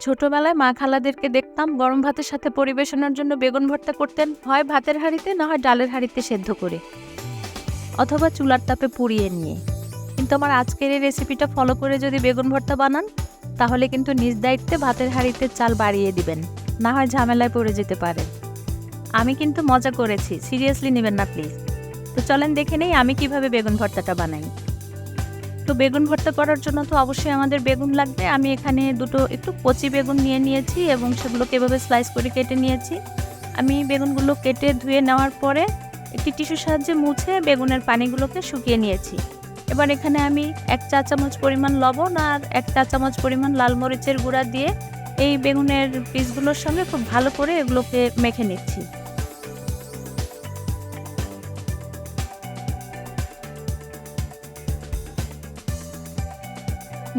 ছোটবেলায় মা খালাদেরকে দেখতাম গরম ভাতের সাথে পরিবেশনের জন্য বেগুন ভর্তা করতেন, হয় ভাতের হাঁড়িতে না হয় ডালের হাঁড়িতে সেদ্ধ করে, অথবা চুলার তাপে পুড়িয়ে নিয়ে। কিন্তু আমার আজকের এই রেসিপিটা ফলো করে যদি বেগুন ভর্তা বানান, তাহলে কিন্তু নিজ দায়িত্বে ভাতের হাঁড়িতে চাল বাড়িয়ে দিবেন, না হয় ঝামেলায় পড়ে যেতে পারে। আমি কিন্তু মজা করেছি, সিরিয়াসলি নেবেন না প্লিজ। তো চলেন দেখে নেই আমি কিভাবে বেগুন ভর্তাটা বানাই। তো বেগুন ভর্তা করার জন্য তো অবশ্যই আমাদের বেগুন লাগবে। আমি এখানে দুটো একটু কচি বেগুন নিয়ে নিয়েছি এবং সেগুলোকে এভাবে স্লাইস করে কেটে নিয়েছি। আমি বেগুনগুলো কেটে ধুয়ে নেওয়ার পরে একটি টিস্যুর সাহায্যে মুছে বেগুনের পানিগুলোকে শুকিয়ে নিয়েছি। এবার এখানে আমি 1 চা চামচ পরিমাণ লবণ আর 1 চা চামচ পরিমাণ লাল মরিচের গুঁড়া দিয়ে এই বেগুনের পিসগুলোর সঙ্গে খুব ভালো করে এগুলোকে মেখে নিচ্ছি।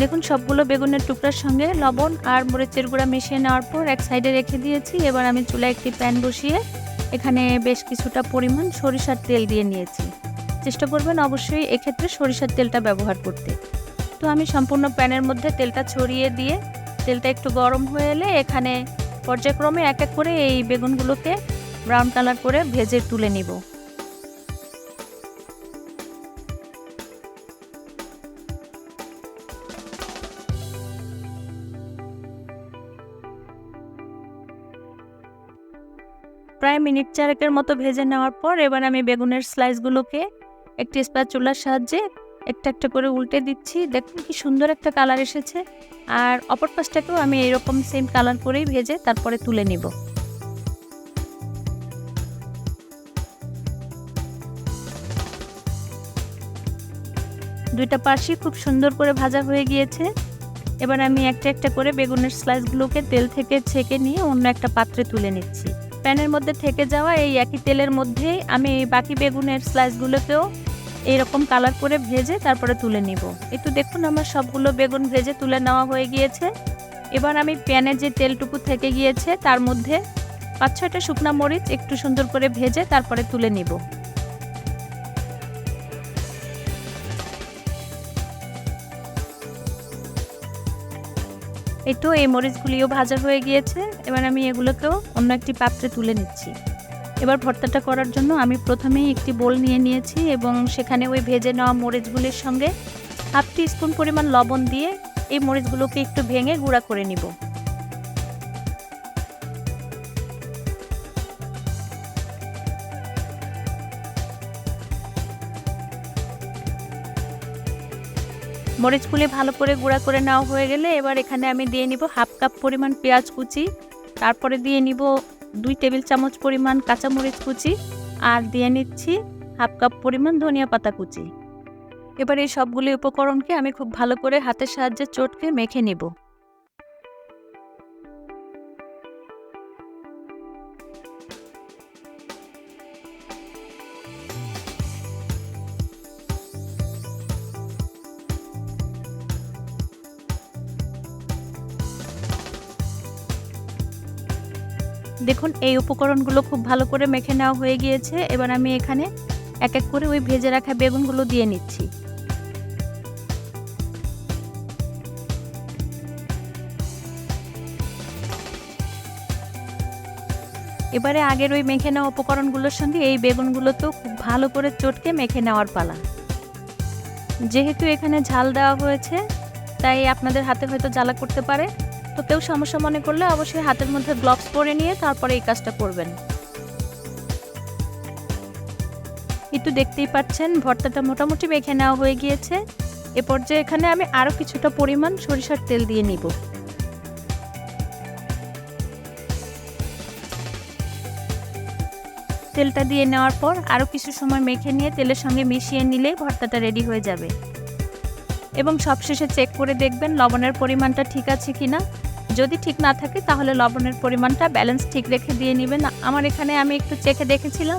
দেখুন, সবগুলো বেগুনের টুকরার সঙ্গে লবণ আর মরিচের গুঁড়া মিশিয়ে নেওয়ার পর এক সাইডে রেখে দিয়েছি। এবার আমি চুলায় একটি প্যান বসিয়ে এখানে বেশ কিছুটা পরিমাণ সরিষার তেল দিয়ে নিয়েছি। চেষ্টা করবেন অবশ্যই এক্ষেত্রে সরিষার তেলটা ব্যবহার করতে। তো আমি সম্পূর্ণ প্যানের মধ্যে তেলটা ছড়িয়ে দিয়ে তেলটা একটু গরম হয়ে এলে এখানে পর্যায়ক্রমে এক এক করে এই বেগুনগুলোকে ব্রাউন কালার করে ভেজে তুলে নিব। প্রায় মিনিট 4 মতো ভেজে নেওয়ার পর এবার আমি বেগুনের স্লাইসগুলোকে একটি স্প্যাচুলার সাহায্যে একটা একটা করে উল্টে দিচ্ছি। দেখুন কি সুন্দর একটা কালার এসেছে। আর অপর পাশটাকেও আমি এরকম সেম কালার করেই ভেজে তারপরে তুলে নিব। দুইটা পাশই খুব সুন্দর করে ভাজা হয়ে গিয়েছে। এবার আমি একটা একটা করে বেগুনের স্লাইসগুলোকে তেল থেকে ছেঁকে নিয়ে অন্য একটা পাত্রে তুলে নিচ্ছি। প্যানের মধ্যে থেকে যাওয়া এই একই তেলের মধ্যেই আমি বাকি বেগুনের স্লাইসগুলোকেও এইরকম কালার করে ভেজে তারপরে তুলে নিব। একটু দেখুন আমার সবগুলো বেগুন ভেজে তুলে নেওয়া হয়ে গিয়েছে। এবার আমি প্যানে যে তেলটুকু থেকে গিয়েছে তার মধ্যে 5-6টা শুকনা মরিচ একটু সুন্দর করে ভেজে তারপরে তুলে নিব। এই তো এই মরিচগুলিও ভাজা হয়ে গিয়েছে। এবার আমি এগুলোকেও অন্য একটি পাত্রে তুলে নিচ্ছি। এবার ভর্তাটা করার জন্য আমি প্রথমেই একটি বোল নিয়ে নিয়েছি এবং সেখানে ওই ভেজে নেওয়া মরিচগুলির সঙ্গে 1/2 টিস্পুন পরিমাণ লবণ দিয়ে এই মরিচগুলোকে একটু ভেঙে গুঁড়া করে নিব। মরিচগুলি ভালো করে গুঁড়া করে নেওয়া হয়ে গেলে এবার এখানে আমি দিয়ে নিব 1/2 কাপ পরিমাণ পেঁয়াজ কুচি, তারপরে দিয়ে নিব 2 টেবিল চামচ পরিমাণ কাঁচামরিচ কুচি আর দিয়ে নিচ্ছি 1/2 কাপ পরিমাণ ধনিয়া পাতা কুচি। এবার এই সবগুলি উপকরণকে আমি খুব ভালো করে হাতের সাহায্যে চটকে মেখে নিব। দেখুন এই উপকরণগুলো খুব ভালো করে মেখে নেওয়া হয়ে গিয়েছে। এবার আমি এখানে এক এক করে ওই ভেজে রাখা বেগুনগুলো দিয়ে নিচ্ছি। এবারে আগের ওই মেখে নেওয়া উপকরণগুলোর সঙ্গে এই বেগুনগুলোতেও খুব ভালো করে চটকে মেখে নেওয়ার পালা। যেহেতু এখানে ঝাল দেওয়া হয়েছে তাই আপনাদের হাতে হয়তো জ্বালা করতে পারে, তো কেউ সমস্যা মনে করলে অবশ্যই হাতের মধ্যে গ্লাভস পরে নিয়ে তারপরে এই কাজটা করবেন। একটু দেখতেই পাচ্ছেন ভর্তাটা মোটামুটি মেখে নেওয়া হয়ে গিয়েছে। এ পর্যায়ে এখানে আমি আরও কিছুটা পরিমাণ সরিষার তেল দিয়ে নিব। তেলটা দিয়ে নেওয়ার পর আরও কিছু সময় মেখে নিয়ে তেলের সঙ্গে মিশিয়ে নিলেই ভর্তাটা রেডি হয়ে যাবে। এবং সবশেষে চেক করে দেখবেন লবণের পরিমাণটা ঠিক আছে কিনা। যদি ঠিক না থাকে তাহলে লবণের পরিমাণটা ব্যালেন্স ঠিক রেখে দিয়ে নেবেন। আমার এখানে আমি একটু চেখে দেখেছিলাম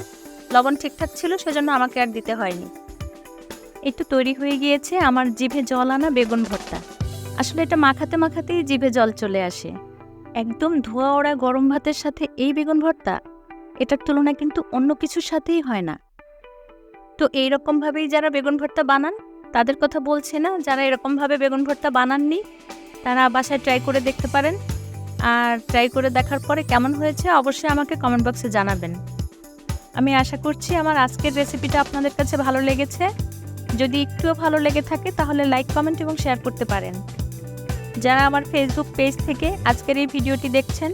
লবণ ঠিকঠাক ছিল, সেজন্য আমাকে আর দিতে হয়নি। একটু তৈরি হয়ে গিয়েছে আমার জিভে জল আনা বেগুন ভর্তা। আসলে এটা মাখাতে মাখাতেই জিভে জল চলে আসে। একদম ধোয়া ওড়া গরম ভাতের সাথে এই বেগুন ভর্তা এটার তুলনা কিন্তু অন্য কিছুর সাথেই হয় না। তো এইরকমভাবেই যারা বেগুন ভর্তা বানান তাদের কথা বলছি না, যারা এরকমভাবে বেগুন ভর্তা বানাননি তারা বাসায় ট্রাই করে দেখতে পারেন। আর ট্রাই করে দেখার পরে কেমন হয়েছে অবশ্যই আমাকে কমেন্ট বক্সে জানাবেন। আমি আশা করছি আমার আজকের রেসিপিটা আপনাদের কাছে ভালো লেগেছে। যদি একটুও ভালো লেগে থাকে তাহলে লাইক, কমেন্ট এবং শেয়ার করতে পারেন। যারা আমার ফেসবুক পেজ থেকে আজকের এই ভিডিওটি দেখছেন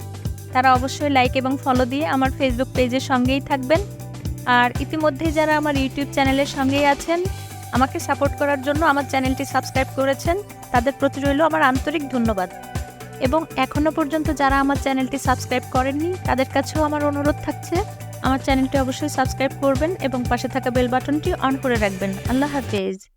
তারা অবশ্যই লাইক এবং ফলো দিয়ে আমার ফেসবুক পেজের সঙ্গেই থাকবেন। আর ইতিমধ্যেই যারা আমার ইউটিউব চ্যানেলের সঙ্গেই আছেন, আমাকে সাপোর্ট করার জন্য আমার চ্যানেলটি সাবস্ক্রাইব করেছেন, তাদের প্রতি রইল আমার আন্তরিক ধন্যবাদ। এবং এখনও পর্যন্ত যারা আমার চ্যানেলটি সাবস্ক্রাইব করেননি তাদের কাছেও আমার অনুরোধ থাকছে আমার চ্যানেলটি অবশ্যই সাবস্ক্রাইব করবেন এবং পাশে থাকা বেল বাটনটি অন করে রাখবেন। আল্লাহ হাফেজ।